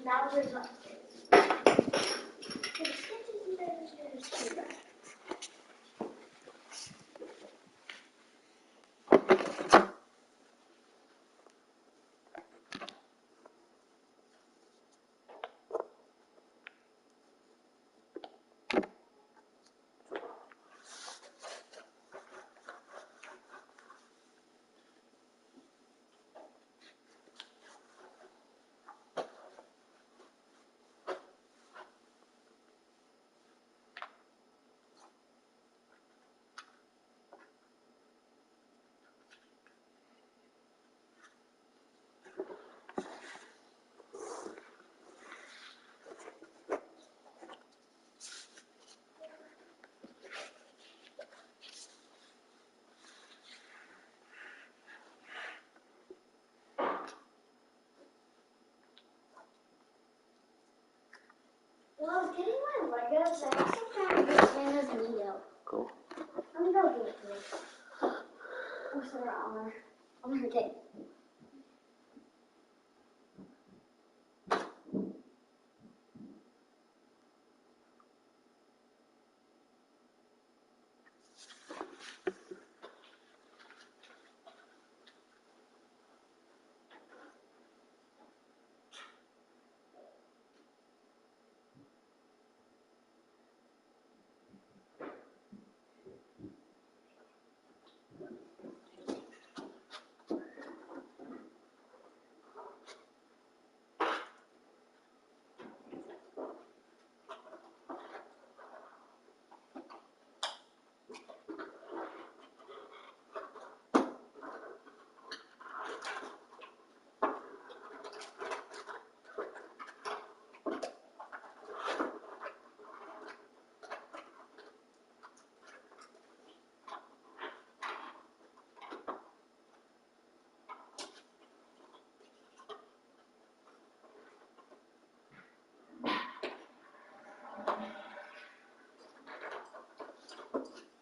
Now there's what? Well, I was getting my Legos, and I also found this Santa's Neo. Cool. I'm gonna go get it to you. Oh, sorry, on her tape.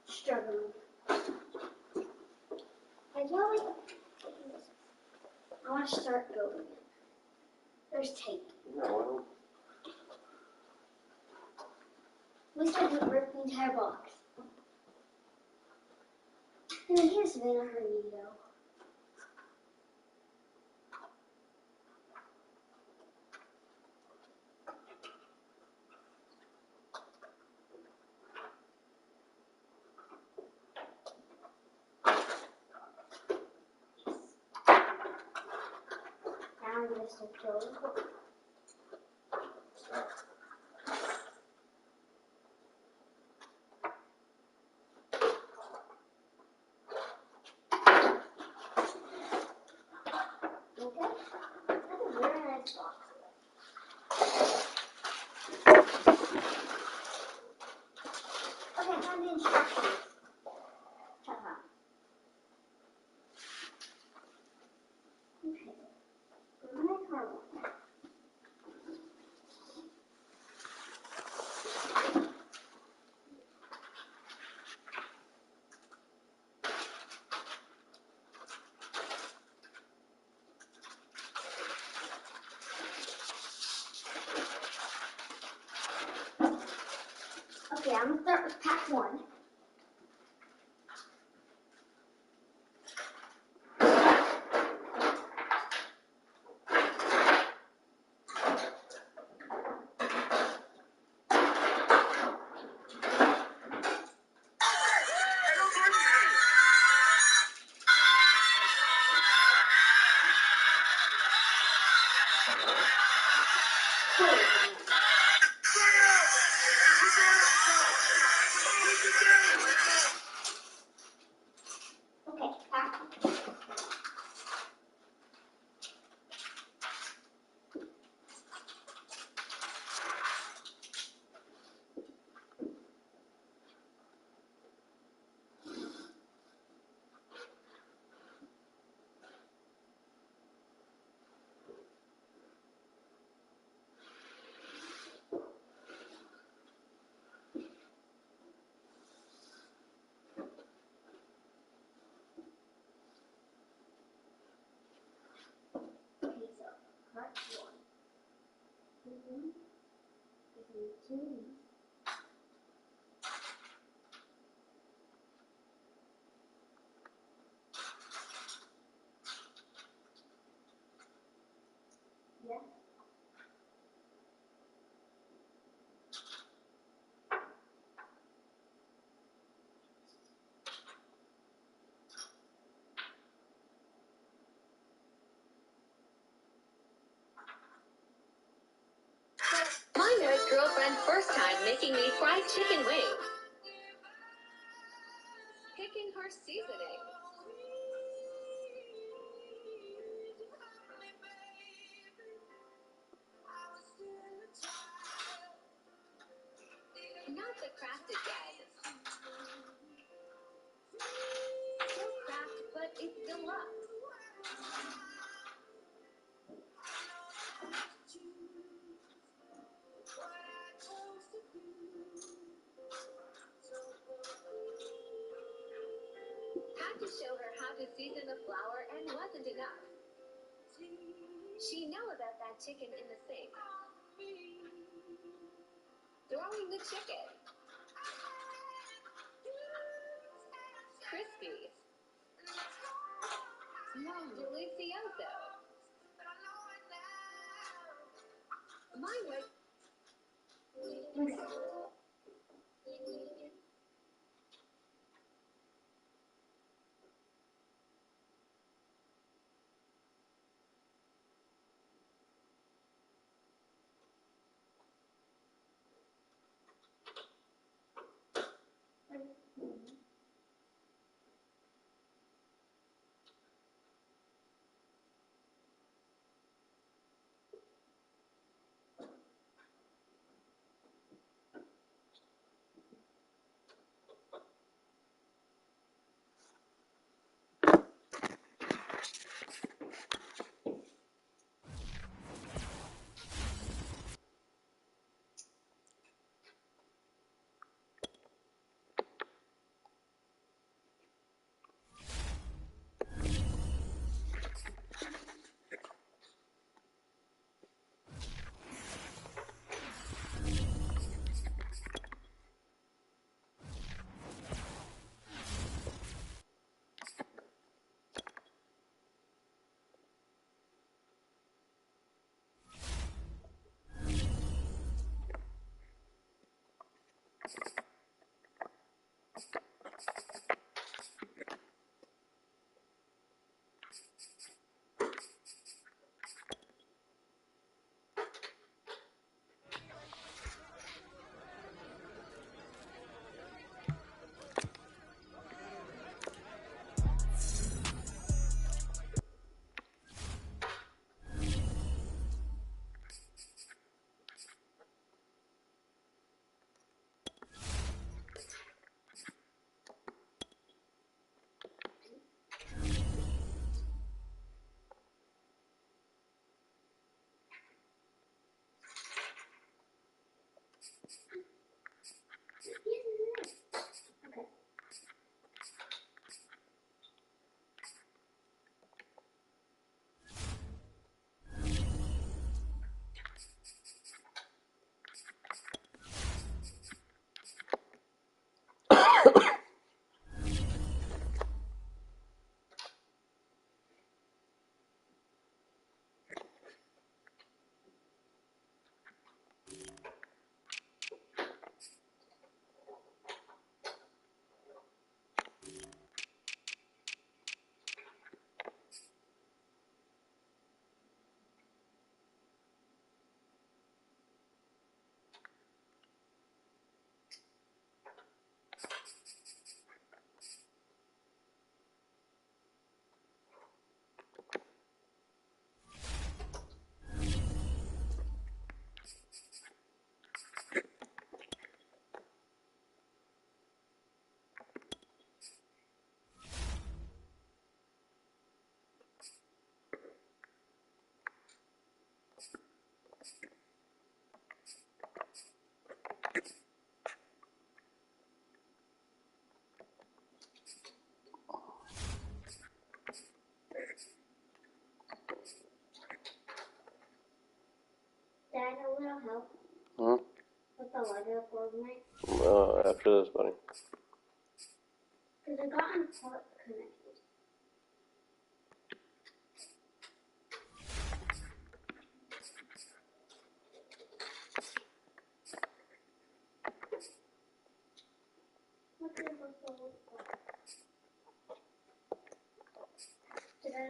Struggling. Like, yeah, like, I want to start building it. There's tape. No. At least I didn't rip the entire box. And then here's Savannah, her Neo. Now I'm going to start building. Okay, that's a very nice box. Okay, find the instructions. Haha. Okay. My carbon. Okay, I'm gonna start with pack one. Yeah. My nerd girlfriend first time making me fried chicken wings. Picking her seasoning. Not the craft again. Still craft, but it's deluxe. Had to show her how to season the flour and wasn't enough. She knew about that chicken in the sink. Throwing the chicken. Crispy. Delicioso. Mine was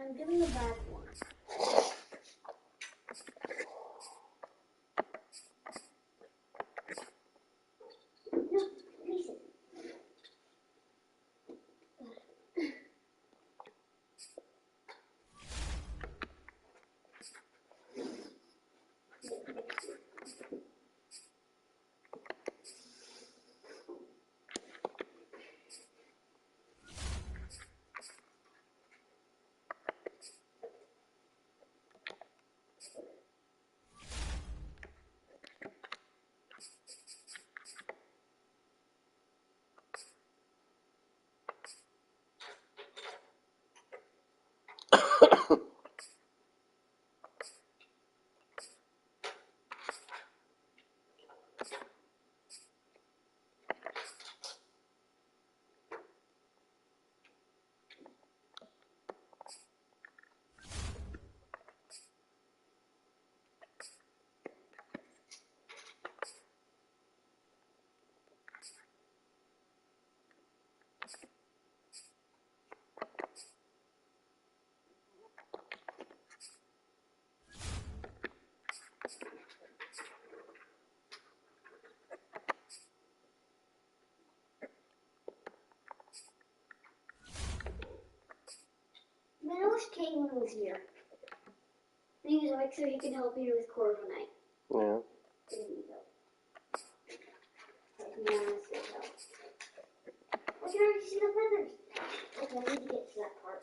I'm giving a bad one. No, Mason. Man, I wish Caitlin was here. Thing is, I make sure he can help me with Corviknight. Yeah. There you go. Like, man, let's get help. I can already see the feathers. Okay, I need to get to that part.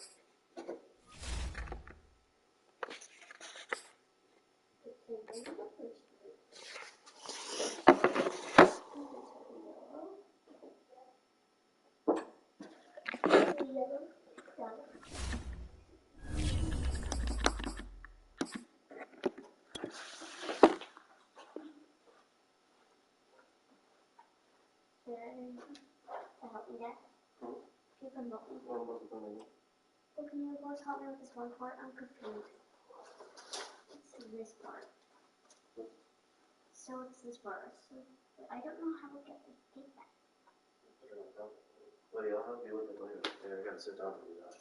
Yellow. Got it. Help me that. You can help me. Well, can you both help me with this one part? I'm confused. It's this part. So it's this part. So, but I don't know how to get that. Buddy, I'll help you with it later. Yeah, I gotta sit down and do that.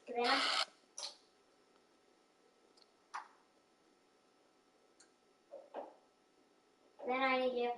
Savannah? Then I need you.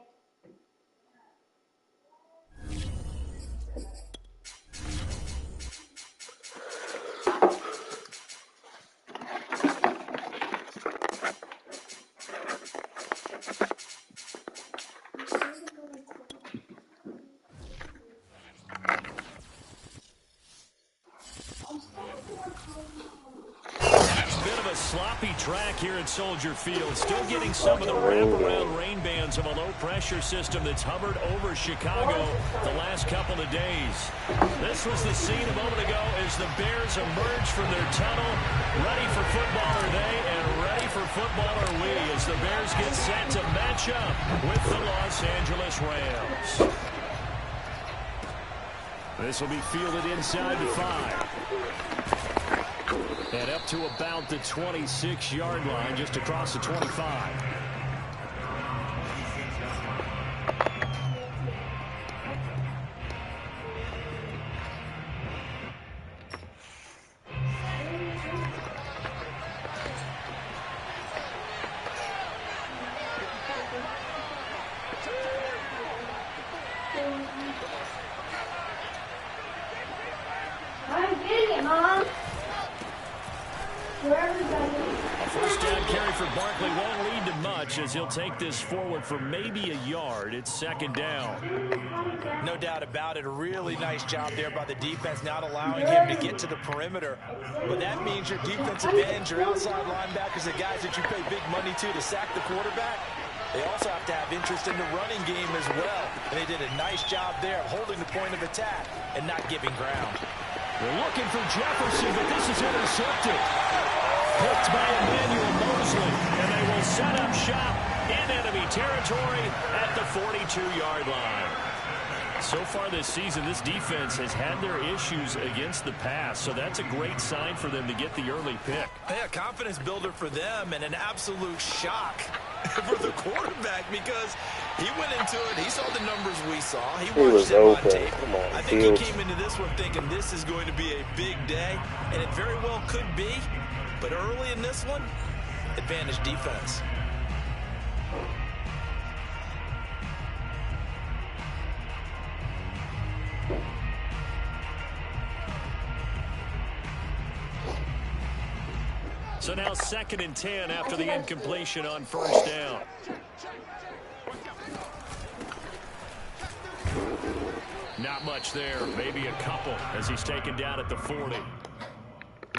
Bit of a sloppy track here at Soldier Field. Still getting some of the wraparound rain bands of a low-pressure system that's hovered over Chicago the last couple of days. This was the scene a moment ago as the Bears emerge from their tunnel. Ready for football are they, and ready for football are we as the Bears get set to match up with the Los Angeles Rams. This will be fielded inside the 5. And up to about the 26-yard line, just across the 25. I'm getting it, Mom. For everybody. First down carry for Barkley won't lead to much as he'll take this forward for maybe a yard. It's second down. No doubt about it. A really nice job there by the defense, not allowing him to get to the perimeter. But that means your defensive ends, your outside linebackers, the guys that you pay big money to sack the quarterback, they also have to have interest in the running game as well. And they did a nice job there of holding the point of attack and not giving ground. They're looking for Jefferson, but this is intercepted. Picked by Emmanuel Mosley, and they will set up shop in enemy territory at the 42-yard line. So far this season, this defense has had their issues against the pass, so that's a great sign for them to get the early pick. Yeah, confidence builder for them and an absolute shock for the quarterback because he went into it. He saw the numbers we saw. He watched them on tape. I think he came into this one thinking this is going to be a big day, and it very well could be. But early in this one, advantage defense. So now 2nd and 10 after the incompletion on first down. Not much there, maybe a couple as he's taken down at the 40.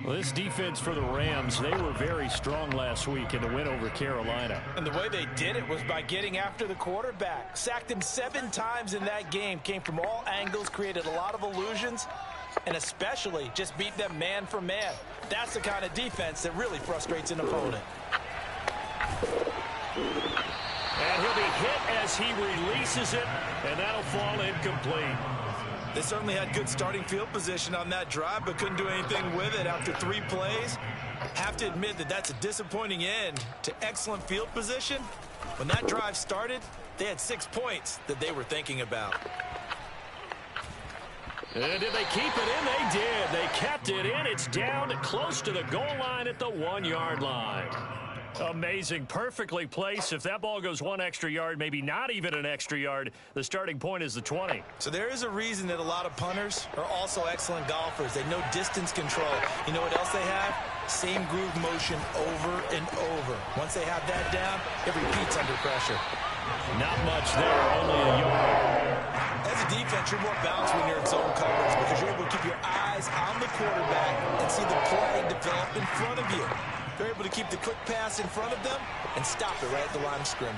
Well, this defense for the Rams, they were very strong last week in the win over Carolina. And the way they did it was by getting after the quarterback. Sacked him 7 times in that game. Came from all angles, created a lot of illusions, and especially just beat them man for man. That's the kind of defense that really frustrates an opponent. And he'll be hit as he releases it, and that'll fall incomplete. They certainly had good starting field position on that drive, but couldn't do anything with it after 3 plays. Have to admit that that's a disappointing end to excellent field position. When that drive started, they had 6 points that they were thinking about. And did they keep it in? They did. They kept it in. It's down close to the goal line at the 1-yard line. Amazing. Perfectly placed. If that ball goes 1 extra yard, maybe not even an extra yard, the starting point is the 20. So there is a reason that a lot of punters are also excellent golfers. They know distance control. You know what else they have? Same groove motion over and over. Once they have that down, it repeats under pressure. Not much there, only a yard. As a defense, you're more balanced when you're in zone coverage because you're able to keep your eyes on the quarterback and see the play develop in front of you. They're able to keep the quick pass in front of them and stop it right at the line of scrimmage.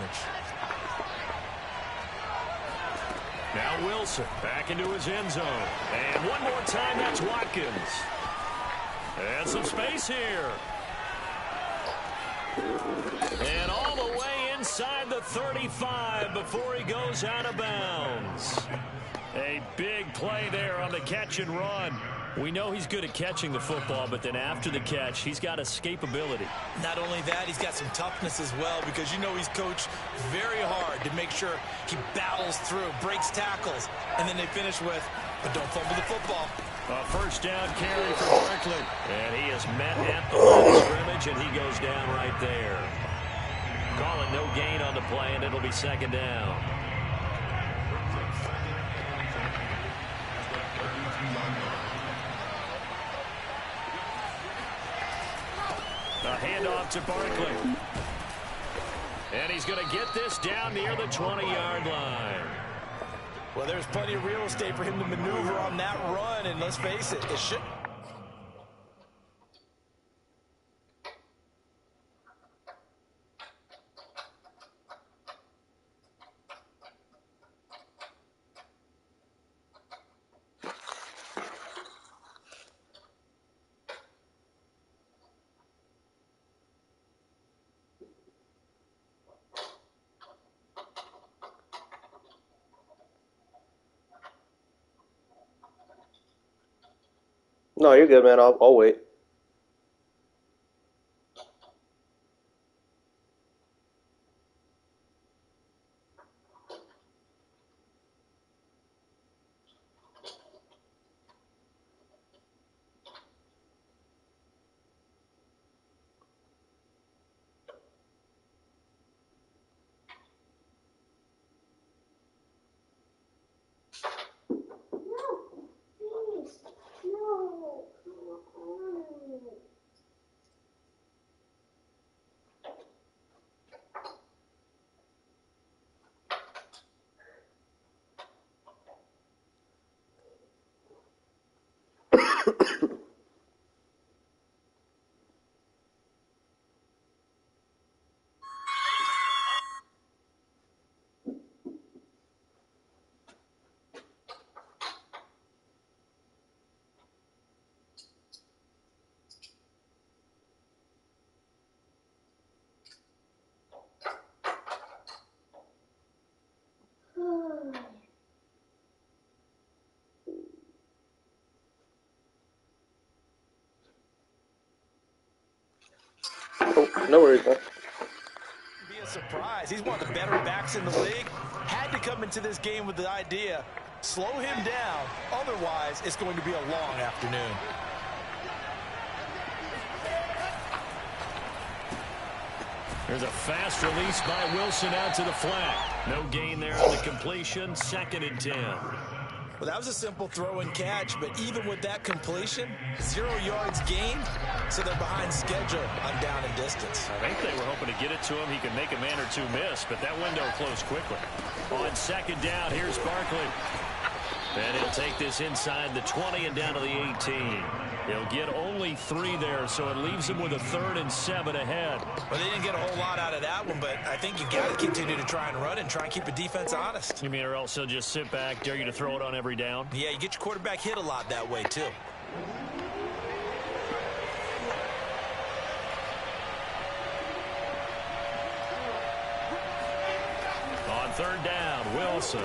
Now Wilson back into his end zone. And one more time, that's Watkins. And some space here. And all the way inside the 35 before he goes out of bounds. A big play there on the catch and run. We know he's good at catching the football, but then after the catch, he's got escapability. Not only that, he's got some toughness as well because you know he's coached very hard to make sure he battles through, breaks tackles, and then they finish with, but don't fumble the football. A first down carry for Barkley. And he is met at the line of scrimmage, and he goes down right there. Call it no gain on the play, and it'll be second down. A handoff to Barkley. And he's going to get this down near the 20-yard line. Well, there's plenty of real estate for him to maneuver on that run, and let's face it, it should... No, you're good, man. I'll wait. Oh, no worries, man. Be a surprise. He's one of the better backs in the league. Had to come into this game with the idea, slow him down. Otherwise, it's going to be a long afternoon. There's a fast release by Wilson out to the flat. No gain there on the completion. 2nd and 10. Well, that was a simple throw and catch, but even with that completion, 0 yards gained, so they're behind schedule on down and distance. I think they were hoping to get it to him. He could make a man or two miss, but that window closed quickly. On 2nd down, here's Barkley. And he'll take this inside the 20 and down to the 18. He'll get only 3 there, so it leaves him with a 3rd and 7 ahead. Well, they didn't get a whole lot out of that one, but I think you got to continue to try and run and try and keep the defense honest. You mean, or else he'll just sit back, dare you to throw it on every down? Yeah, you get your quarterback hit a lot that way, too. On 3rd down, Wilson.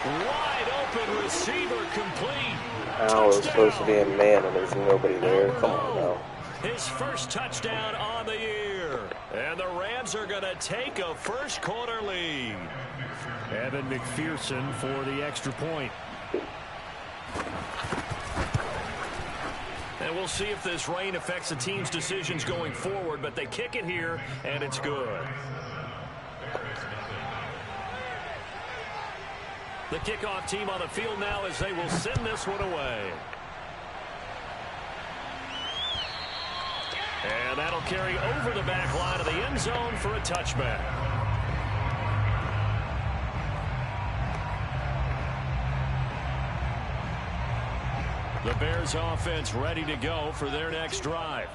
Wide open receiver complete. Now it's supposed to be a man and there's nobody there. Come on now. His first touchdown on the year. And the Rams are going to take a first quarter lead. Evan McPherson for the extra point. And we'll see if this rain affects the team's decisions going forward, but they kick it here, and it's good. The kickoff team on the field now as they will send this one away. And that'll carry over the back line of the end zone for a touchback. The Bears offense ready to go for their next drive.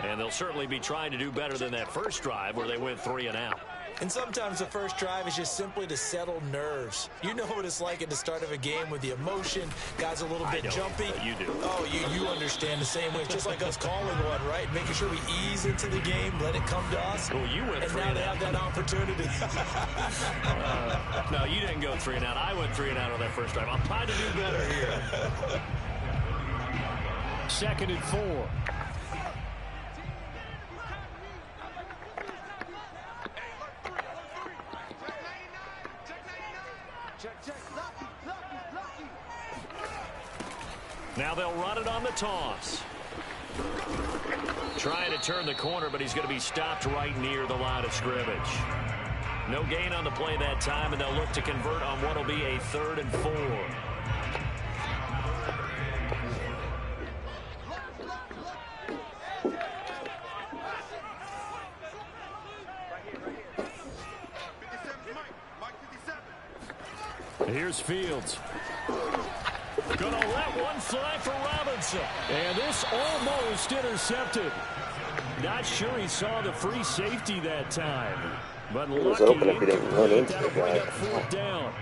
And they'll certainly be trying to do better than that first drive where they went 3 and out. And sometimes the first drive is just simply to settle nerves. You know what it's like at the start of a game with the emotion. Guys a little bit jumpy. You do. Oh, you understand the same way. It's just like us calling one, right? Making sure we ease into the game, let it come to us. Well, you went 3 and now and they out. have that opportunity. No, you didn't go 3 and out. I went 3 and out on that first drive. I'm trying to do better here. 2nd and 4. Now they'll run it on the toss. Trying to turn the corner, but he's going to be stopped right near the line of scrimmage. No gain on the play that time, and they'll look to convert on what will be a 3rd and 4. Here's Fields. Gonna let one fly for Robinson. And this almost intercepted. Not sure he saw the free safety that time. But It was open if he didn't run into the that'll bring guy. up 4th down.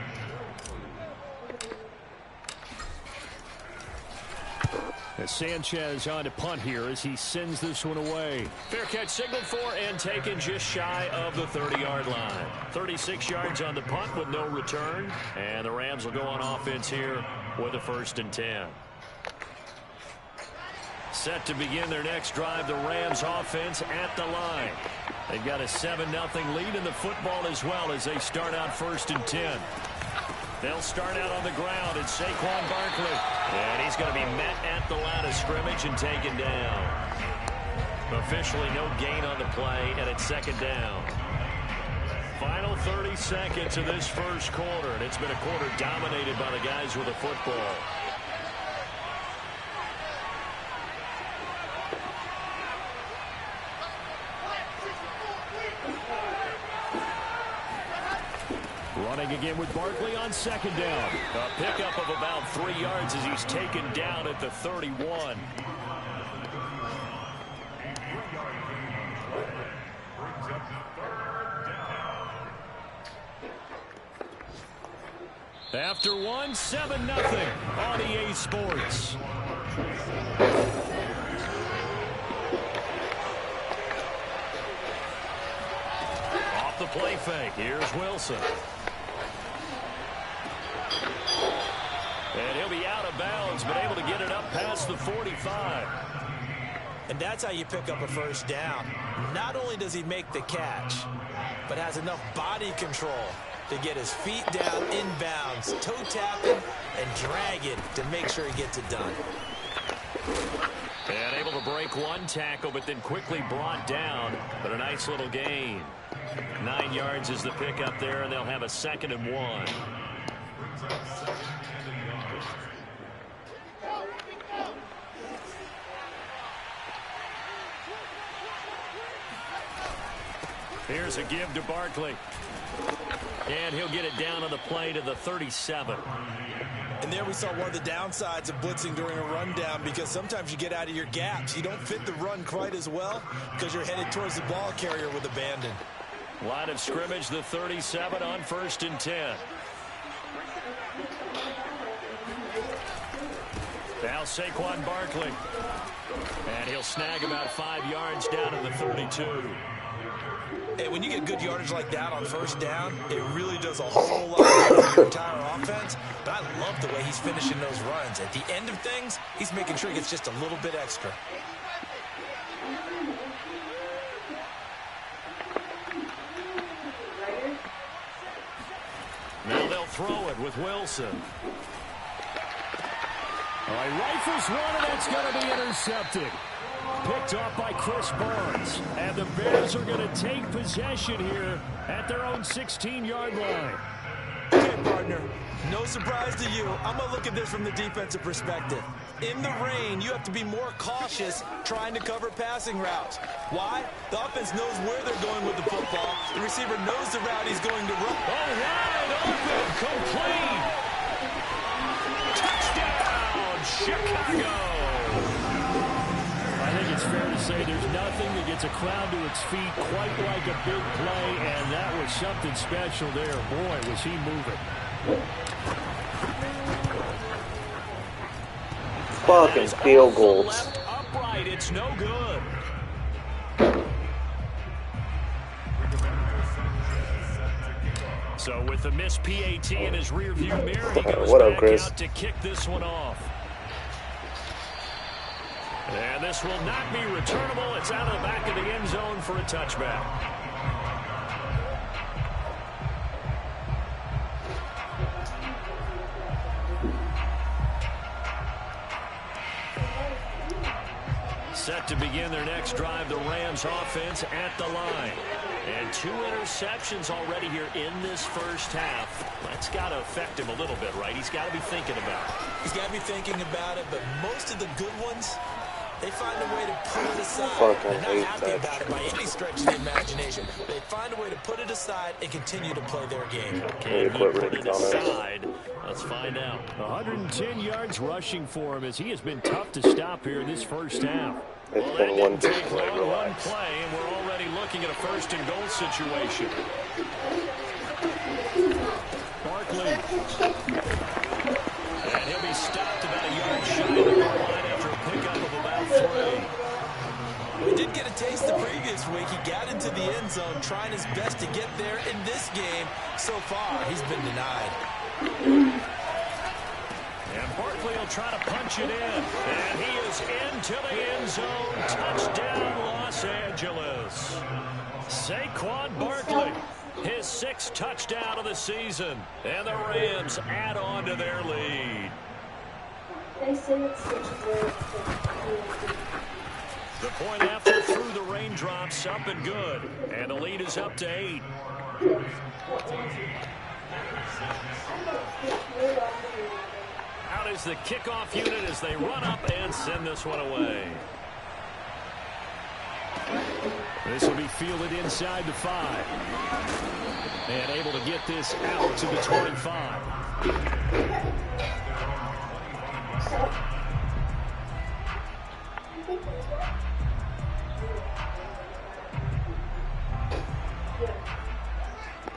As Sanchez on to punt here as he sends this one away. Fair catch signaled for and taken just shy of the 30-yard line. 36 yards on the punt with no return. And the Rams will go on offense here with a 1st and 10. Set to begin their next drive, the Rams offense at the line. They've got a 7-0 lead in the football as well as they start out 1st and 10. They'll start out on the ground. It's Saquon Barkley. And he's going to be met at the line of scrimmage and taken down. Officially no gain on the play, and it's 2nd down. Final 30 seconds of this first quarter, and it's been a quarter dominated by the guys with the football. running again with Barkley on second down. A pickup of about 3 yards as he's taken down at the 31. After one, 7-0 on EA Sports. Off the play fake, here's Wilson. And he'll be out of bounds, but able to get it up past the 45. And that's how you pick up a first down. Not only does he make the catch, but has enough body control to get his feet down inbounds, toe tapping and dragging to make sure he gets it done. And able to break one tackle, but then quickly brought down. But a nice little gain. 9 yards is the pickup there, and they'll have a 2nd and 1. Here's a give to Barkley. And he'll get it down on the play to the 37. And there we saw one of the downsides of blitzing during a rundown, because sometimes you get out of your gaps. You don't fit the run quite as well because you're headed towards the ball carrier with abandon. Line of scrimmage, the 37 on 1st and 10. Now Saquon Barkley. And he'll snag about 5 yards down to the 32. Hey, when you get good yardage like that on first down, it really does a whole lot for your entire offense. But I love the way he's finishing those runs. At the end of things, he's making sure he gets just a little bit extra. Now they'll throw it with Wilson. All right, rifles one, and that's going to be intercepted. Picked off by Chris Barnes. And the Bears are going to take possession here at their own 16-yard line. Okay, partner, no surprise to you. I'm going to look at this from the defensive perspective. In the rain, you have to be more cautious trying to cover passing routes. Why? The offense knows where they're going with the football. The receiver knows the route he's going to run. Oh, wide open, complete. Touchdown, Chicago. I think it's fair to say there's nothing that gets a crowd to its feet quite like a big play, and that was something special there. Boy, was he moving. Fucking field goals. Left upright, it's no good. So with the missed PAT in his rearview mirror, he goes back out to kick this one off. And this will not be returnable. It's out of the back of the end zone for a touchback. Set to begin their next drive, the Rams offense at the line. And 2 interceptions already here in this first half. That's got to affect him a little bit, right? He's got to be thinking about it. He's got to be thinking about it, but most of the good ones, they find a way to put it aside. They're not happy about it by any stretch of the imagination. They find a way to put it aside and continue to play their game. Can he put it aside? Let's find out. 110 yards rushing for him as he has been tough to stop here in this first half. It's been one big play, one play, and we're already looking at a 1st and goal situation. Barkley. And he'll be stopped about a yard shy of the goal line after a pickup of about 3. He did get a taste the previous week. He got into the end zone trying his best to get there. In this game, so far, he's been denied. And Barkley will try to punch it in. And he is into the end zone. Touchdown, Los Angeles. Saquon Barkley, his 6th touchdown of the season. And the Rams add on to their lead. The point after through the raindrops, up and good. And the lead is up to 8. Out is the kickoff unit as they run up and send this one away. This will be fielded inside the 5. And able to get this out to the 25.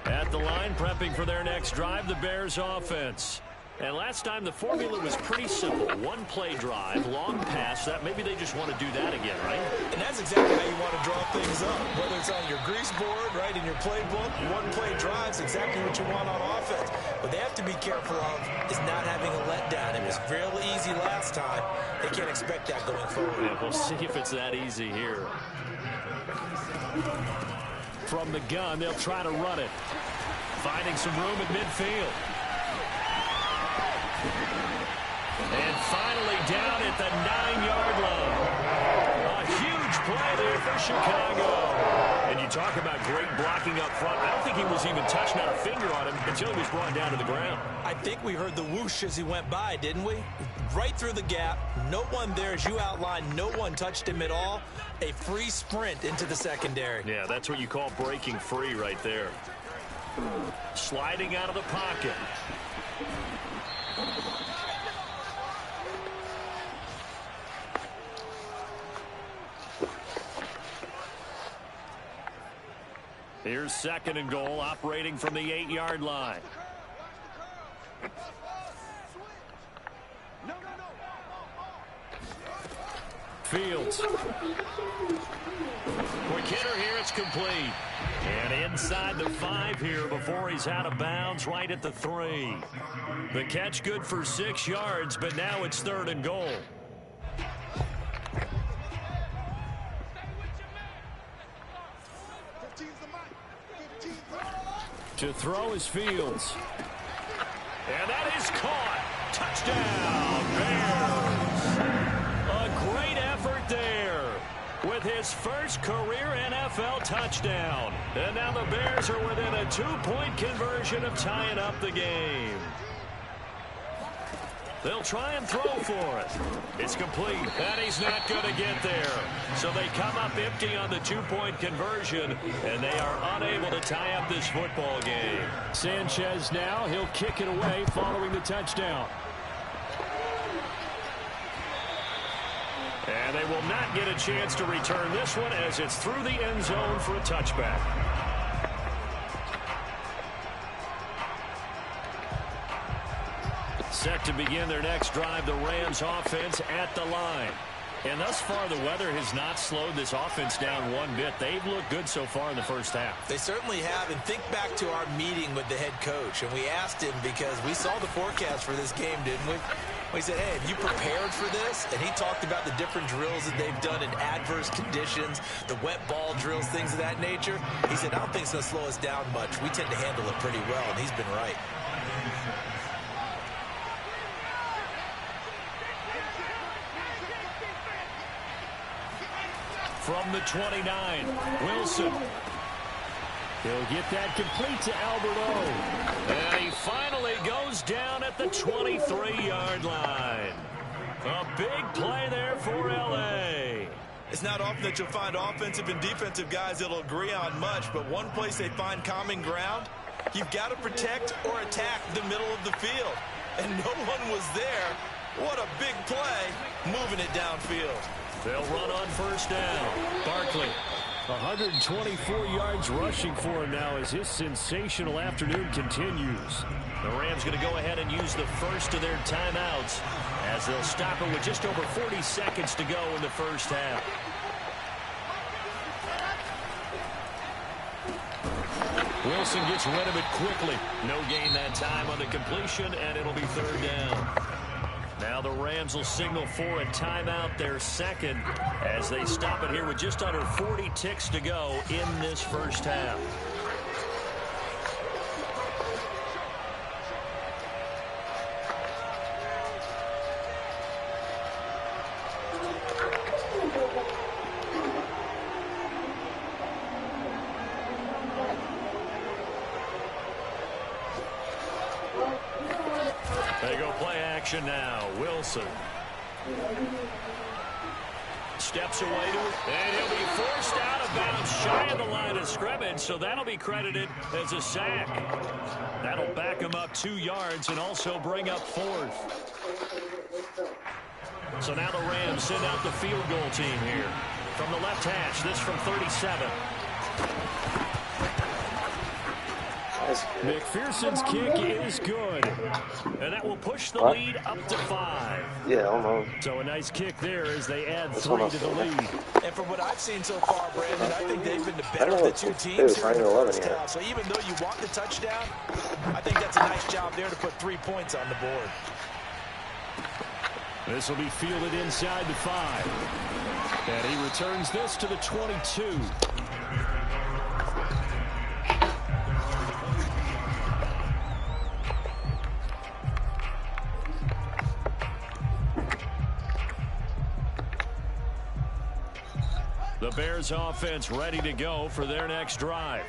At the line, prepping for their next drive, the Bears offense. And last time the formula was pretty simple. One play drive, long pass. That maybe they just want to do that again, right? And that's exactly how you want to draw things up. Whether it's on your grease board, right, in your playbook, one play drive's exactly what you want on offense. What they have to be careful of is not having a letdown. It was real easy last time. They can't expect that going forward. Yeah, we'll see if it's that easy here. From the gun, they'll try to run it. Finding some room at midfield. And finally down at the 9-yard line. A huge play there for Chicago. And you talk about great blocking up front. I don't think he was even touched, not a finger on him, until he was brought down to the ground. I think we heard the whoosh as he went by, didn't we? Right through the gap. No one there, as you outlined. No one touched him at all. A free sprint into the secondary. Yeah, that's what you call breaking free right there. Sliding out of the pocket. Here's 2nd and goal, operating from the 8-yard line. Fields. Quick hitter here, it's complete. And inside the 5 here before he's out of bounds, right at the 3. The catch good for 6 yards, but now it's 3rd and goal. To throw is Fields. And that is caught. Touchdown, Bears. A great effort there with his first career NFL touchdown. And now the Bears are within a 2-point conversion of tying up the game. They'll try and throw for it. It's complete, and he's not going to get there. So they come up empty on the 2-point conversion, and they are unable to tie up this football game. Sanchez now, he'll kick it away following the touchdown. And they will not get a chance to return this one as it's through the end zone for a touchback. Set to begin their next drive, the Rams offense at the line. And thus far, the weather has not slowed this offense down one bit. They've looked good so far in the first half. They certainly have. And think back to our meeting with the head coach. And we asked him because we saw the forecast for this game, didn't we? We said, hey, have you prepared for this? And he talked about the different drills that they've done in adverse conditions, the wet ball drills, things of that nature. He said, I don't think it's going to slow us down much. We tend to handle it pretty well, and he's been right. From the 29, Wilson. He'll get that complete to Alberto. And he finally goes down at the 23-yard line. A big play there for L.A. It's not often that you'll find offensive and defensive guys that'll agree on much, but one place they find common ground, you've got to protect or attack the middle of the field. And no one was there. What a big play, moving it downfield. They'll run on first down. Barkley, 124 yards rushing for him now as his sensational afternoon continues. The Rams going to go ahead and use the first of their timeouts as they'll stop it with just over 40 seconds to go in the first half. Wilson gets rid of it quickly. No gain that time on the completion, and it'll be 3rd down. Now the Rams will signal for a timeout, their second, as they stop it here with just under 40 ticks to go in this first half. They go play action now. Wilson. steps away to it. And he'll be forced out of bounds shy of the line of scrimmage, so that'll be credited as a sack. That'll back him up 2 yards and also bring up 4th. So now the Rams send out the field goal team here. From the left hash, this from 37. McPherson's kick is good. And that will push the lead up to 5. Yeah, almost. So a nice kick there as they add 3 to the lead. And from what I've seen so far, Brandon, I think they've been the better of the two teams here in the first half. So even though you want the touchdown, I think that's a nice job there to put 3 points on the board. This will be fielded inside the 5. And he returns this to the 22. The Bears offense ready to go for their next drive.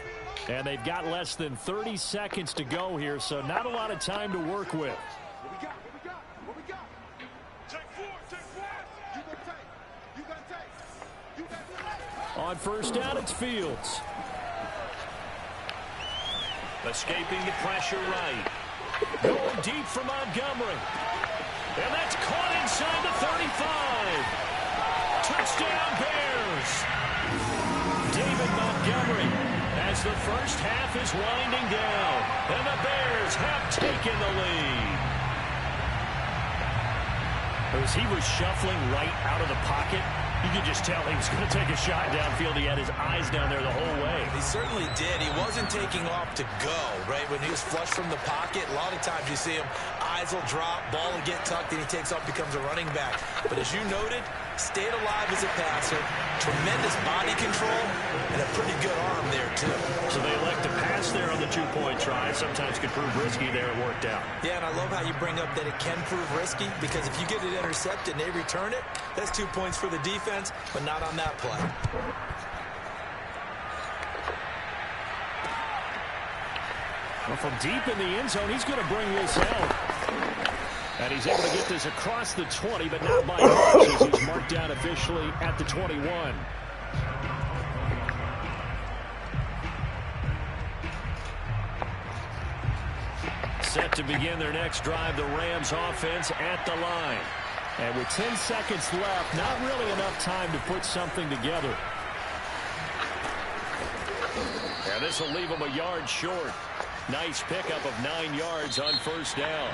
And they've got less than 30 seconds to go here, so not a lot of time to work with. On first down, it's Fields. Escaping the pressure right. Going deep for Montgomery. And that's caught inside the 35. Touchdown, Bears. David Montgomery as the first half is winding down. And the Bears have taken the lead. As he was shuffling right out of the pocket, you could just tell he was going to take a shot downfield. He had his eyes down there the whole way. He certainly did. He wasn't taking off to go, right? When he was flushed from the pocket, a lot of times you see him, eyes will drop, ball will get tucked, and he takes off, becomes a running back. But as you noted, stayed alive as a passer, tremendous body control, and a pretty good arm there, too. So they elect to pass there on the 2-point try. Sometimes could prove risky there. It worked out. Yeah, and I love how you bring up that it can prove risky, because if you get it intercepted and they return it, that's 2 points for the defense, but not on that play. Well, from deep in the end zone, he's going to bring this out. And he's able to get this across the 20, but not by much, as he's marked down officially at the 21. Set to begin their next drive, the Rams offense at the line. And with 10 seconds left, not really enough time to put something together. And this will leave them a yard short. Nice pickup of 9 yards on first down.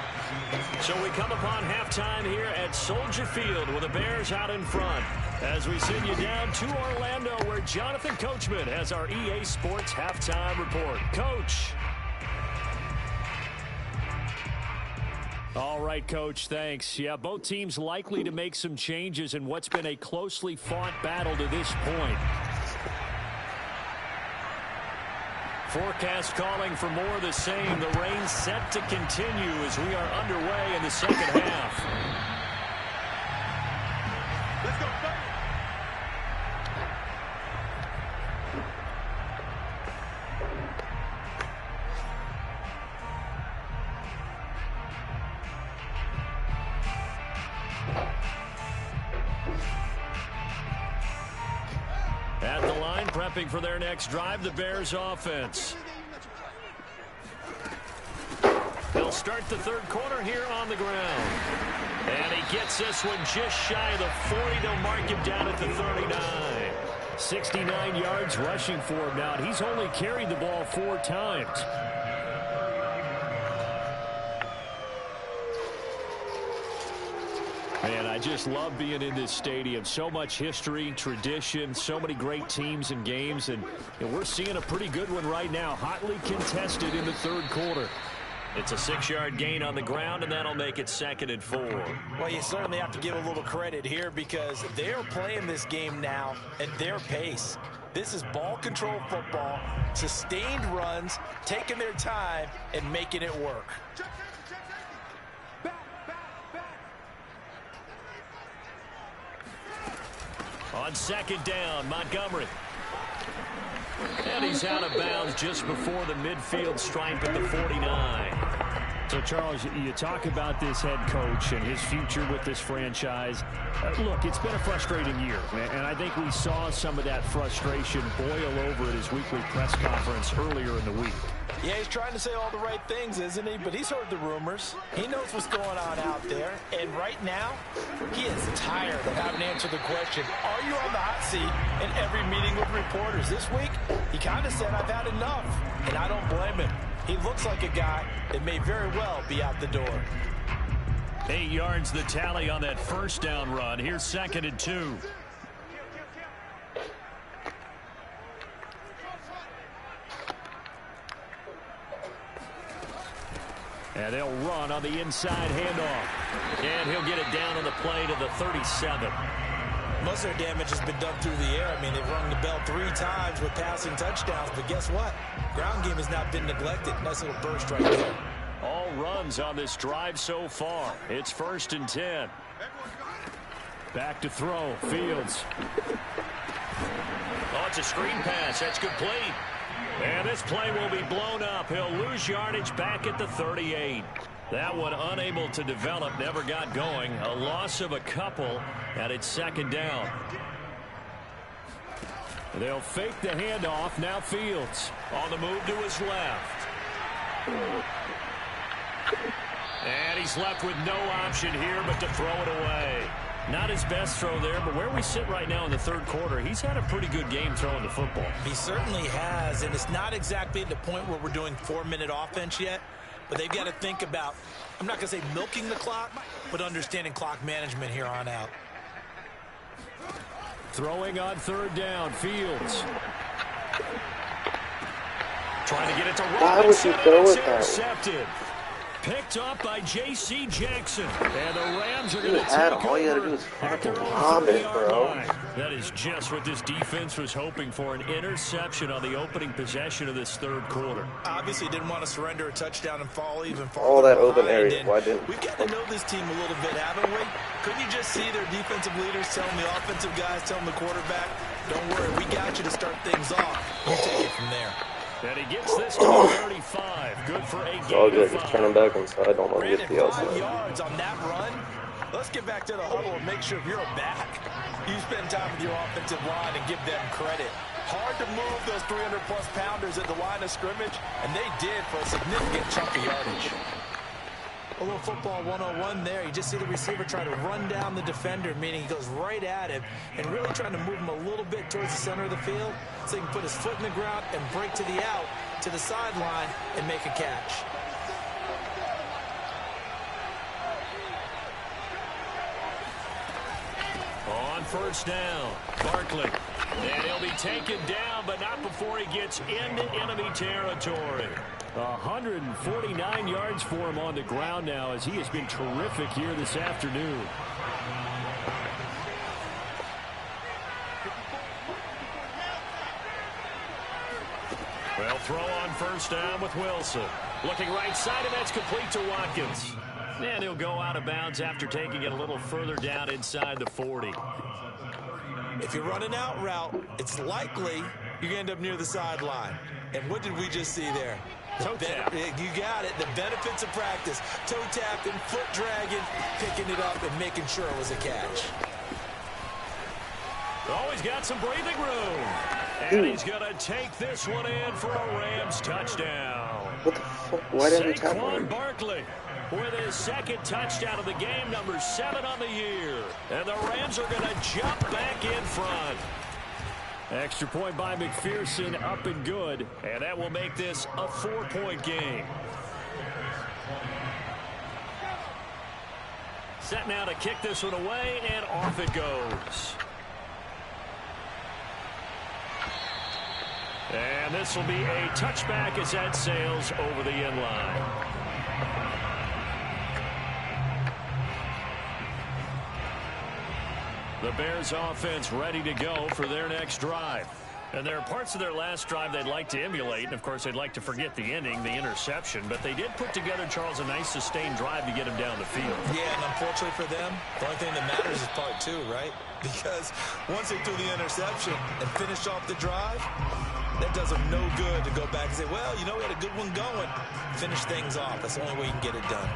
So we come upon halftime here at Soldier Field with the Bears out in front. As we send you down to Orlando, where Jonathan Coachman has our EA Sports halftime report. Coach. All right, Coach, thanks. Yeah, both teams likely to make some changes in what's been a closely fought battle to this point. Forecast calling for more of the same. The rain set to continue as we are underway in the second half. Let's go, At the line, prepping for their next drive, the Bears offense. They'll start the third quarter here on the ground. And he gets this one just shy of the 40. They'll mark him down at the 39. 69 yards rushing for him now. And he's only carried the ball 4 times. Man, I just love being in this stadium. So much history, tradition, so many great teams and games. And we're seeing a pretty good one right now. Hotly contested in the third quarter. It's a 6-yard gain on the ground, and that'll make it 2nd and 4. Well, you certainly have to give a little credit here because they're playing this game now at their pace. This is ball control football, sustained runs, taking their time, and making it work. On second down, Montgomery. And he's out of bounds just before the midfield stripe at the 49. So, Charles, you talk about this head coach and his future with this franchise. Look, it's been a frustrating year, and I think we saw some of that frustration boil over at his weekly press conference earlier in the week. Yeah, he's trying to say all the right things, isn't he? But he's heard the rumors. He knows what's going on out there. And right now, he is tired of having to answer the question, are you on the hot seat in every meeting with reporters? This week, he kind of said, I've had enough. And I don't blame him. He looks like a guy that may very well be out the door. 8 yards the tally on that first down run. Here's 2nd and 2. And they'll run on the inside handoff. And he'll get it down on the play to the 37. Most of their damage has been done through the air. I mean, they've rung the bell 3 times with passing touchdowns. But guess what? Ground game has not been neglected. Nice little burst right there. All runs on this drive so far. It's 1st and 10. Back to throw. Fields. Oh, it's a screen pass. That's complete. And this play will be blown up. He'll lose yardage back at the 38. That one unable to develop, never got going. A loss of a couple, and it's 2nd down. They'll fake the handoff. Now Fields on the move to his left. And he's left with no option here but to throw it away. Not his best throw there, but where we sit right now in the 3rd quarter, he's had a pretty good game throwing the football. He certainly has, and it's not exactly at the point where we're doing 4-minute offense yet, but they've got to think about, I'm not going to say milking the clock, but understanding clock management here on out. Throwing on 3rd down, Fields. Trying to get it to Robinson. Why would you throw it that way? Intercepted. Picked up by J.C. Jackson. And the Rams are going to take all you gotta do over is at their fucking own lob it, 30-yard bro. line. That is just what this defense was hoping for, an interception on the opening possession of this 3rd quarter. Obviously didn't want to surrender a touchdown and fall even farther. All that open behind. area. Why didn't? We've got to know this team a little bit, haven't we? Couldn't you just see their defensive leaders telling the offensive guys, telling the quarterback, don't worry, we got you to start things off. You take it from there. And he gets this to the 35. Good for a It's all gain good. of Just 5. turn him back inside. Don't let him Ran get it to the 5 outside. yards on that run. Let's get back to the huddle and make sure if you're a back, you spend time with your offensive line and give them credit. Hard to move those 300-plus pounders at the line of scrimmage, and they did for a significant chunk of yardage. A little football 101 there. You just see the receiver try to run down the defender, meaning he goes right at him and really trying to move him a little bit towards the center of the field so he can put his foot in the ground and break to the out, to the sideline, and make a catch. On 1st down, Barkley. And he'll be taken down, but not before he gets into enemy territory. 149 yards for him on the ground now as he has been terrific here this afternoon. Well, throw on 1st down with Wilson. Looking right side, and that's complete to Watkins. And he'll go out of bounds after taking it a little further down inside the 40. If you're running out route, it's likely you're going to end up near the sideline. And what did we just see there? Toe tap. You got it. The benefits of practice. Toe tapping, foot dragging, picking it up, and making sure it was a catch. Oh, he's got some breathing room. And he's going to take this one in for a Rams touchdown. What the fuck? Why didn't he tackle Saquon him? Barkley with his 2nd touchdown of the game, number 7 on the year. And the Rams are going to jump back in front. Extra point by McPherson, up and good. And that will make this a 4-point game. Set now to kick this one away, and off it goes. And this will be a touchback as that sails over the end line. The Bears offense ready to go for their next drive. And there are parts of their last drive they'd like to emulate. And, of course, they'd like to forget the ending, the interception. But they did put together, Charles, a nice sustained drive to get him down the field. Yeah, and unfortunately for them, the only thing that matters is part 2, right? Because once they threw the interception and finished off the drive, That does them no good to go back and say, well, you know, we had a good one going. Finish things off. That's the only way you can get it done.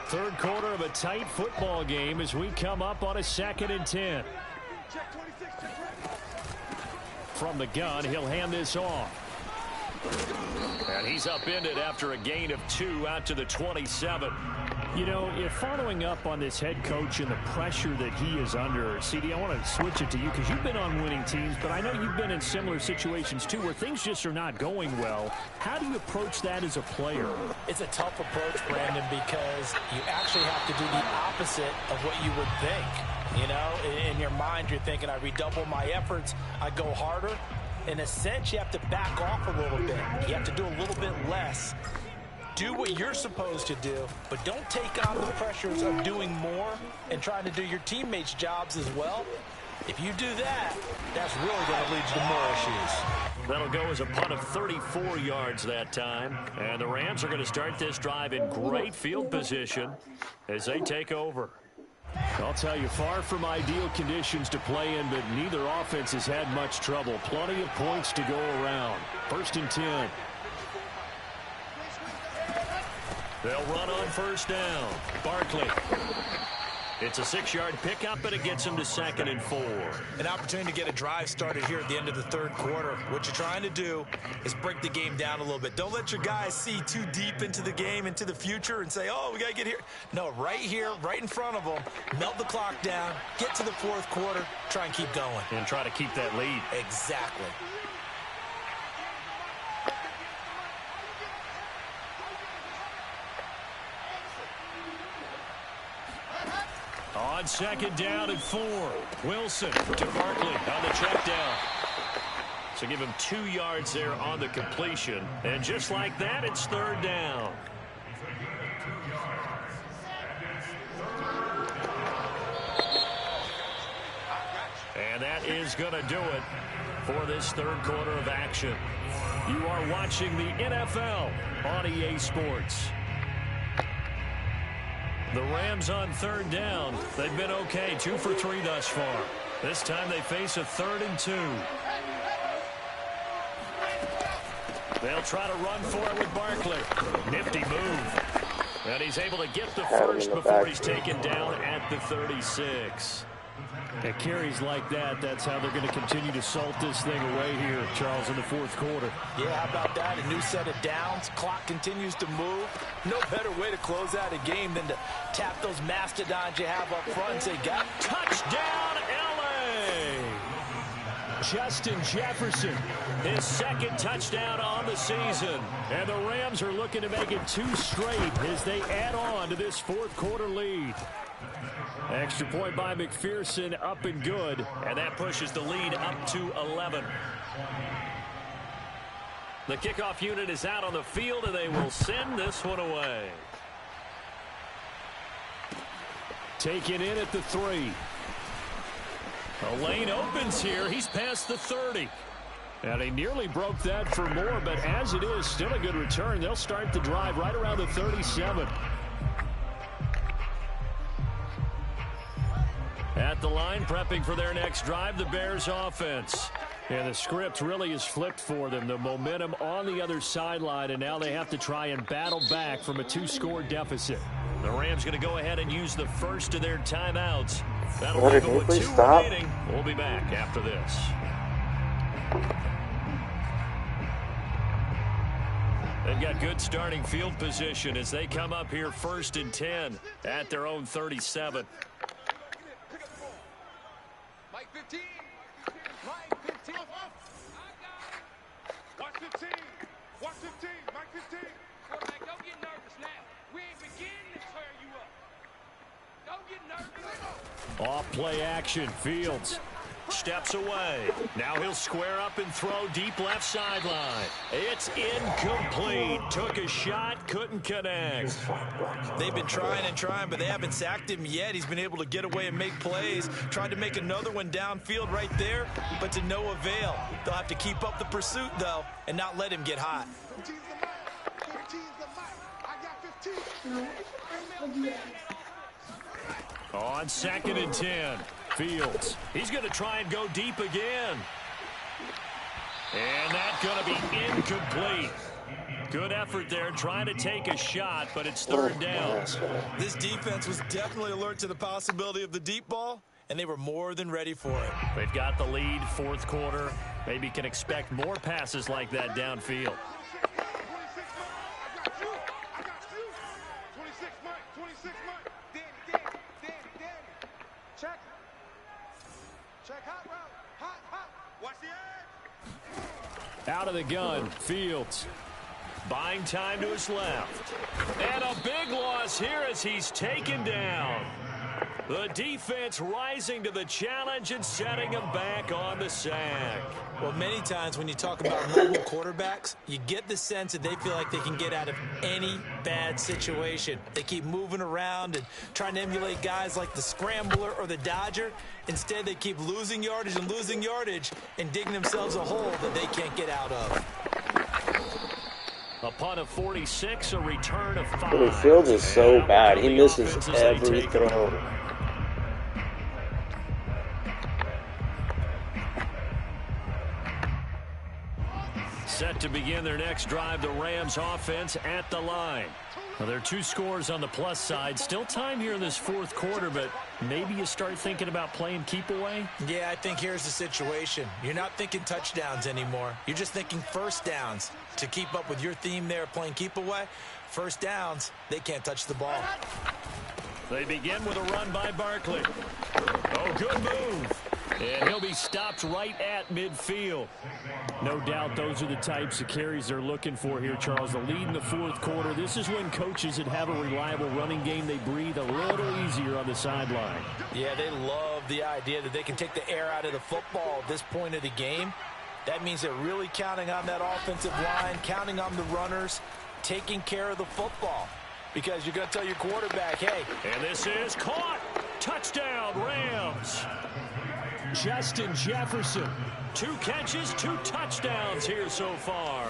Third quarter of a tight football game as we come up on a 2nd and 10. From the gun, he'll hand this off. And he's upended after a gain of 2 out to the 27. You know, if following up on this head coach and the pressure that he is under, CD, I want to switch it to you because you've been on winning teams, but I know you've been in similar situations too where things just are not going well. How do you approach that as a player? It's a tough approach, Brandon, because you actually have to do the opposite of what you would think. You know, in your mind, you're thinking, I redouble my efforts, I go harder. In a sense, you have to back off a little bit. You have to do a little bit less. Do what you're supposed to do, but don't take on the pressures of doing more and trying to do your teammates' jobs as well. If you do that, that's really going to lead you to more issues. That'll go as a punt of 34 yards that time. And the Rams are going to start this drive in great field position as they take over. I'll tell you, far from ideal conditions to play in, but neither offense has had much trouble. Plenty of points to go around. 1st and 10. They'll run on 1st down. Barkley. It's a 6-yard pickup, but it gets him to 2nd and 4. An opportunity to get a drive started here at the end of the 3rd quarter. What you're trying to do is break the game down a little bit. Don't let your guys see too deep into the game, into the future, and say, oh, we got to get here. No, right here, right in front of them, melt the clock down, get to the 4th quarter, try and keep going. And try to keep that lead. Exactly. On 2nd down and 4. Wilson to Barkley on the check down. So give him 2 yards there on the completion. And just like that, it's 3rd down. And that is going to do it for this 3rd quarter of action. You are watching the NFL on EA Sports. The Rams on 3rd down. They've been okay, 2 for 3 thus far. This time they face a 3rd and 2. They'll try to run for it with Barkley. Nifty move. And he's able to get the first before he's taken down at the 36. At carries like that, that's how they're going to continue to salt this thing away here, Charles, in the 4th quarter. Yeah, how about that? A new set of downs. Clock continues to move. No better way to close out a game than to tap those mastodons you have up front and say, got touchdown, L.A. Justin Jefferson, his 2nd touchdown on the season. And the Rams are looking to make it 2 straight as they add on to this 4th quarter lead. Extra point by McPherson, up and good. And that pushes the lead up to 11. The kickoff unit is out on the field, and they will send this one away. Taken in at the 3. A lane opens here. He's past the 30. And he nearly broke that for more, but as it is, still a good return. They'll start the drive right around the 37. At the line, prepping for their next drive, the Bears offense. And the script really is flipped for them. The momentum on the other sideline, and now they have to try and battle back from a 2-score deficit. The Rams going to go ahead and use the first of their timeouts. That'll leave them with 2 remaining. We'll be back after this. They've got good starting field position as they come up here 1st and 10 at their own 37. Mike 15. Mike 15. Watch 15. Watch 15. Mike 15. Quarterback, don't get nervous now. We ain't beginning to tear you up. Don't get nervous. Off play action. Fields steps away. Now he'll square up and throw deep left sideline. It's incomplete. Took a shot, couldn't connect. They've been trying and trying, but they haven't sacked him yet. He's been able to get away and make plays. Tried to make another one downfield right there, but to no avail. They'll have to keep up the pursuit, though, and not let him get hot. On 2nd and 10. Fields. He's going to try and go deep again. And that's going to be incomplete. Good effort there trying to take a shot, but it's third down. This defense was definitely alert to the possibility of the deep ball, and they were more than ready for it. They've got the lead, fourth quarter. Maybe can expect more passes like that downfield. 26 Mike. Danny. Check. Check hot route. Hot. Watch the edge. Out of the gun, Fields. Buying time to his left. And a big loss here as he's taken down. The defense rising to the challenge and setting him back on the sack. Well, many times when you talk about mobile quarterbacks, you get the sense that they feel like they can get out of any bad situation. They keep moving around and trying to emulate guys like the Scrambler or the Dodger. Instead, they keep losing yardage and digging themselves a hole that they can't get out of. A punt of 46, a return of 5. Fields is so bad. He misses every throw. Set to begin their next drive, the Rams offense at the line. Well, there are 2 scores on the plus side. Still time here in this fourth quarter, but maybe you start thinking about playing keep away? Yeah, I think here's the situation. You're not thinking touchdowns anymore. You're just thinking first downs. To keep up with your theme there, playing keep away, first downs, they can't touch the ball. They begin with a run by Barkley. Oh, good move. And he'll be stopped right at midfield. No doubt those are the types of carries they're looking for here, Charles. The lead in the fourth quarter. This is when coaches that have a reliable running game, they breathe a little easier on the sideline. Yeah, they love the idea that they can take the air out of the football at this point of the game. That means they're really counting on that offensive line, counting on the runners, taking care of the football. Because you're going to tell your quarterback, hey. And this is caught. Touchdown, Rams. Justin Jefferson. 2 catches, 2 touchdowns here so far.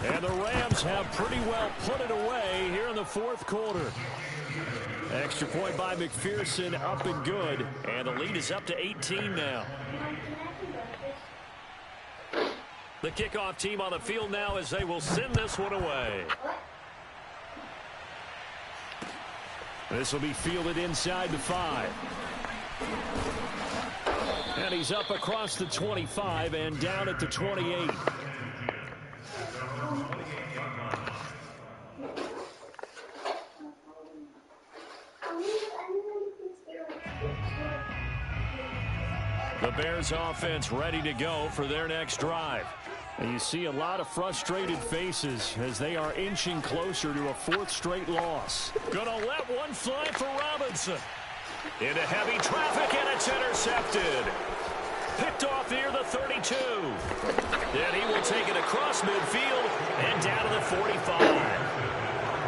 And the Rams have pretty well put it away here in the fourth quarter. Extra point by McPherson, up and good. And the lead is up to 18 now. The kickoff team on the field now as they will send this one away. This will be fielded inside the 5. And he's up across the 25 and down at the 28. The Bears offense ready to go for their next drive. And you see a lot of frustrated faces as they are inching closer to a 4th straight loss. Gonna let one fly for Robinson. Into heavy traffic, and it's intercepted. Picked off near the 32. Then he will take it across midfield and down to the 45.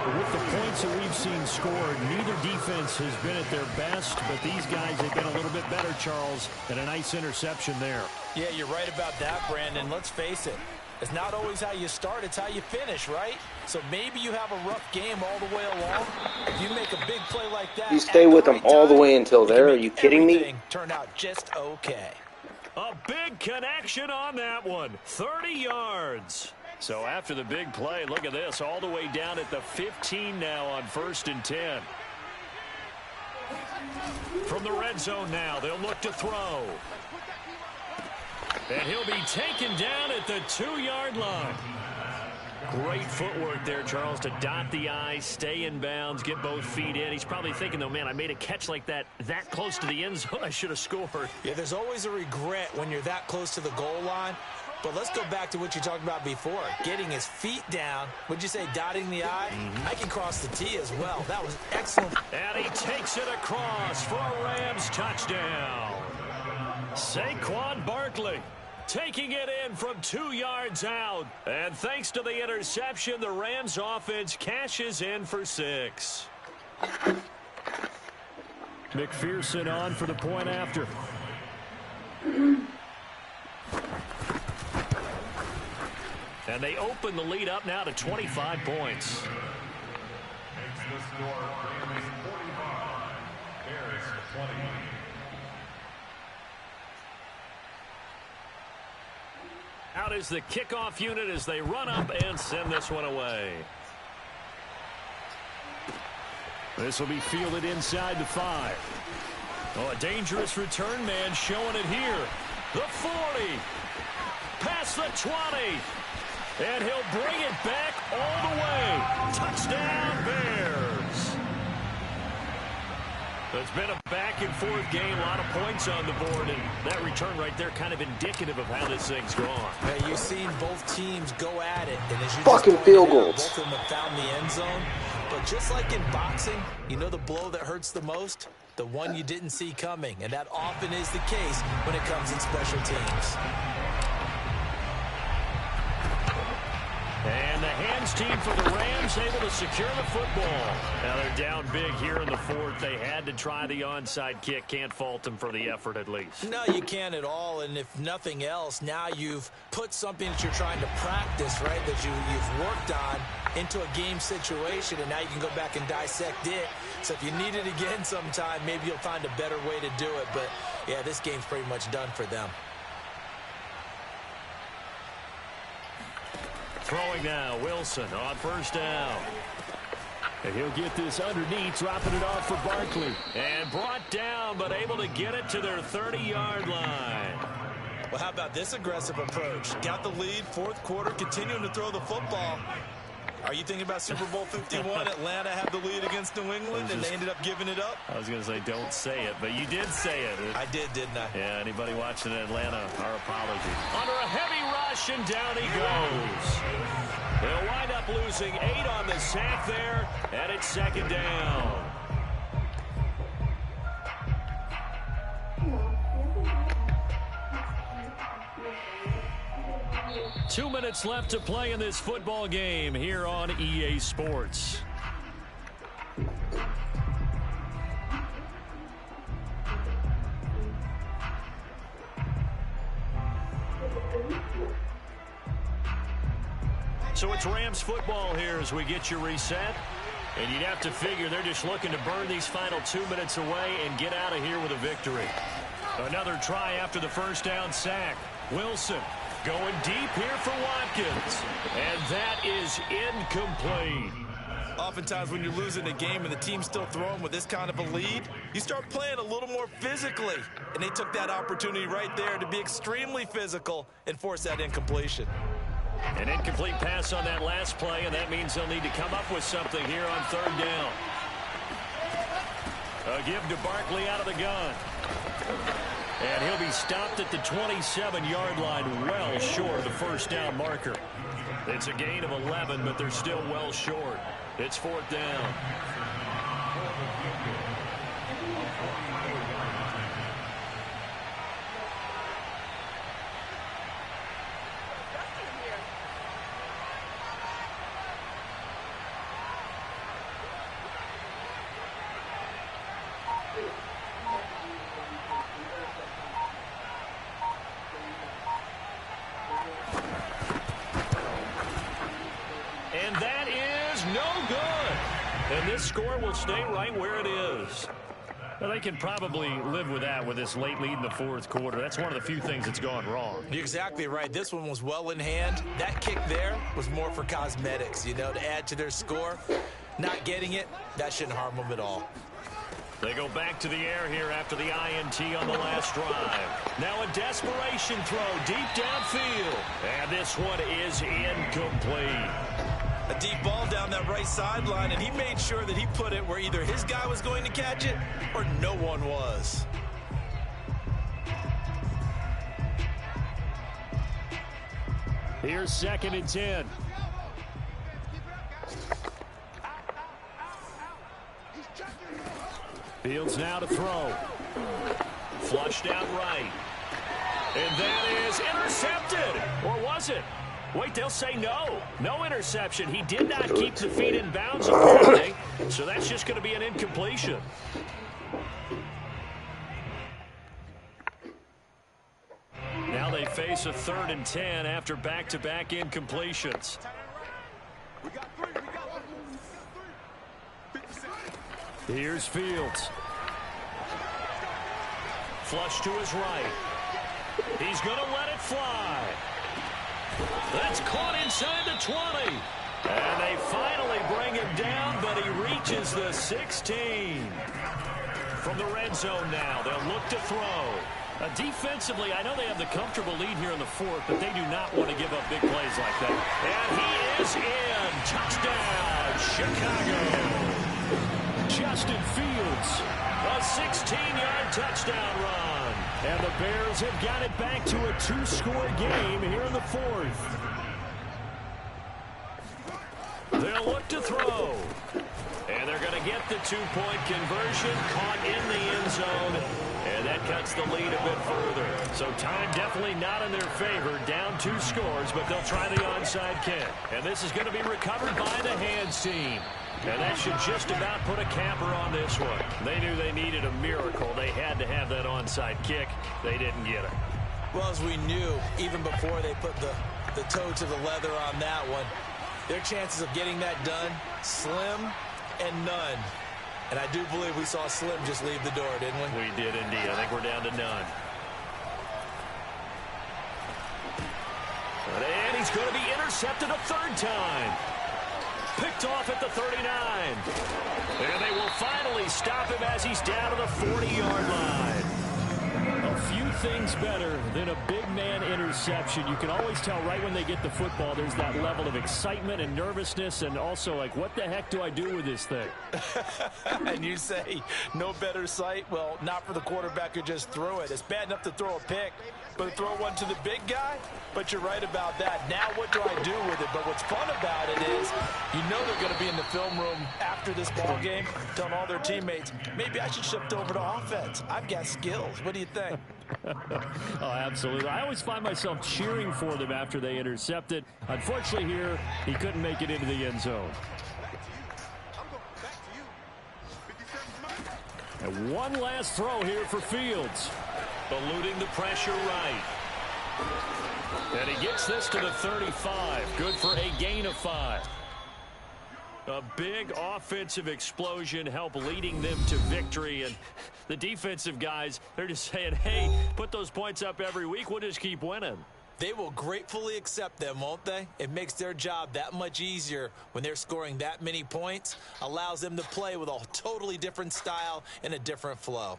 With the points that we've seen scored, neither defense has been at their best, but these guys have been a little bit better, Charles, and a nice interception there. Yeah, you're right about that, Brandon. Let's face it. It's not always how you start, it's how you finish, right? So maybe you have a rough game all the way along. If you make a big play like that, you stay with them all the way until there. Are you kidding me? Turn out just okay. A big connection on that one. 30 yards. So after the big play, look at this, all the way down at the 15 now on 1st and 10. From the red zone now, they'll look to throw. And he'll be taken down at the 2-yard line. Great footwork there, Charles, to dot the I, stay in bounds, get both feet in. He's probably thinking, though, man, I made a catch like that close to the end zone. I should have scored. Yeah, there's always a regret when you're that close to the goal line. But let's go back to what you talked about before. Getting his feet down. Would you say dotting the I? I can cross the T as well. That was excellent. And he takes it across for a Rams touchdown. Saquon Barkley taking it in from 2 yards out. And thanks to the interception, the Rams offense cashes in for 6. McPherson on for the point after. And they open the lead up now to 25 points. Makes the score Rams 45, Bears 20. Out is the kickoff unit as they run up and send this one away. This will be fielded inside the 5. Oh, a dangerous return man showing it here. The 40. Past the 20. And he'll bring it back all the way. Touchdown, Bears. It's been a back-and-forth game, a lot of points on the board, and that return right there kind of indicative of how this thing's gone. Yeah, you've seen both teams go at it, and as you fucking just field pointed out, goals. both of them have found the end zone. But just like in boxing, you know the blow that hurts the most? The one you didn't see coming, and that often is the case when it comes in special teams. And the hands team for the Rams able to secure the football. Now they're down big here in the 4th. They had to try the onside kick. Can't fault them for the effort at least. No, you can't at all. And if nothing else, now you've put something that you're trying to practice, right, that you've worked on into a game situation, and now you can go back and dissect it. So if you need it again sometime, maybe you'll find a better way to do it. But, yeah, this game's pretty much done for them. Throwing now, Wilson on first down. And he'll get this underneath, dropping it off for Barkley. And brought down, but able to get it to their 30-yard line. Well, how about this aggressive approach? Got the lead, 4th quarter, continuing to throw the football. Are you thinking about Super Bowl 51? Atlanta had the lead against New England, and they ended up giving it up? I was going to say, don't say it, but you did say it. I did, didn't I? Yeah, anybody watching Atlanta, our apology. Under a heavy rush, and down he goes. They'll wind up losing 8 on the sack there, and it's 2nd down. Two minutes left to play in this football game here on EA Sports. So it's Rams football here as we get you reset. And you'd have to figure they're just looking to burn these final 2 minutes away and get out of here with a victory. Another try after the first down sack. Wilson going deep here for Watkins. And that is incomplete. Oftentimes when you're losing a game and the team's still throwing with this kind of a lead, you start playing a little more physically. And they took that opportunity right there to be extremely physical and force that incompletion. An incomplete pass on that last play, and that means they'll need to come up with something here on 3rd down. A give to Barkley out of the gun. And he'll be stopped at the 27-yard line, well short of the first down marker. It's a gain of 11, but they're still well short. It's 4th down. And that is no good. And this score will stay right where it is. Well, they can probably live with that with this late lead in the 4th quarter. That's one of the few things that's gone wrong. You're exactly right. This one was well in hand. That kick there was more for cosmetics, you know, to add to their score. Not getting it, that shouldn't harm them at all. They go back to the air here after the INT on the last drive. Now a desperation throw deep downfield. And this one is incomplete. A deep ball down that right sideline, and he made sure that he put it where either his guy was going to catch it or no one was. Here's 2nd and 10. Fields now to throw. Flushed out right. And that is intercepted. Or was it? Wait, they'll say no. No interception. He did not keep the feet in bounds, apparently. So that's just going to be an incompletion. Now they face a 3rd and 10 after back-to-back incompletions. Here's Fields. Flush to his right. He's going to let it fly. That's caught inside the 20. And they finally bring him down, but he reaches the 16. From the red zone now, they'll look to throw. Defensively, I know they have the comfortable lead here in the fourth, but they do not want to give up big plays like that. And he is in. Touchdown, Chicago. Justin Fields, a 16-yard touchdown run. And the Bears have got it back to a 2-score game here in the fourth. They'll look to throw. And they're going to get the 2-point conversion, caught in the end zone. And that cuts the lead a bit further. So time definitely not in their favor. Down 2 scores, but they'll try the onside kick. And this is going to be recovered by the hands team. And that should just about put a capper on this one. They knew they needed a miracle. They had to have that onside kick. They didn't get it. Well, as we knew, even before they put the toe to the leather on that one, their chances of getting that done, slim and none. And I do believe we saw Slim just leave the door, didn't we? We did indeed. I think we're down to none. And he's going to be intercepted a 3rd time. Picked off at the 39. And they will finally stop him as he's down to the 40-yard line. A few things better than a big man interception. You can always tell right when they get the football, there's that level of excitement and nervousness, and also like, what the heck do I do with this thing? And you say, no better sight? Well, not for the quarterback who just threw it. It's bad enough to throw a pick, but to throw one to the big guy? But you're right about that. Now what do I do with it? But what's fun about it is, you know they're going to be in the film room after this ball game, telling all their teammates, maybe I should shift over to offense. I've got skills. What do you think? Oh, absolutely. I always find myself cheering for them after they intercept it. Unfortunately here, he couldn't make it into the end zone. And one last throw here for Fields. Eluding the pressure right. And he gets this to the 35. Good for a gain of 5. A big offensive explosion help leading them to victory. And the defensive guys, they're just saying, hey, put those points up every week. We'll just keep winning. They will gratefully accept them, won't they? It makes their job that much easier when they're scoring that many points. Allows them to play with a totally different style and a different flow.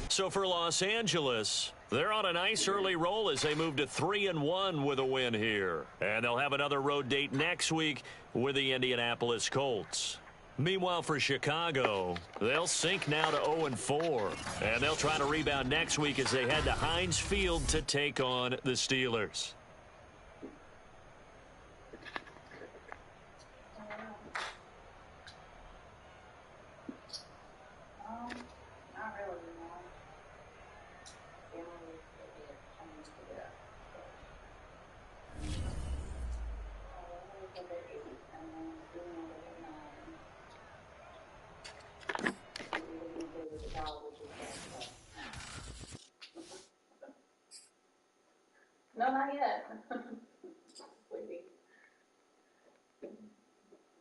So for Los Angeles, they're on a nice early roll as they move to 3-1 with a win here. And they'll have another road date next week with the Indianapolis Colts. Meanwhile, for Chicago, they'll sink now to 0-4. And they'll try to rebound next week as they head to Heinz Field to take on the Steelers. No, not yet. Sleepy.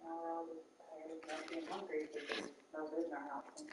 Now we're all just tired of being hungry because there's no food in our house. And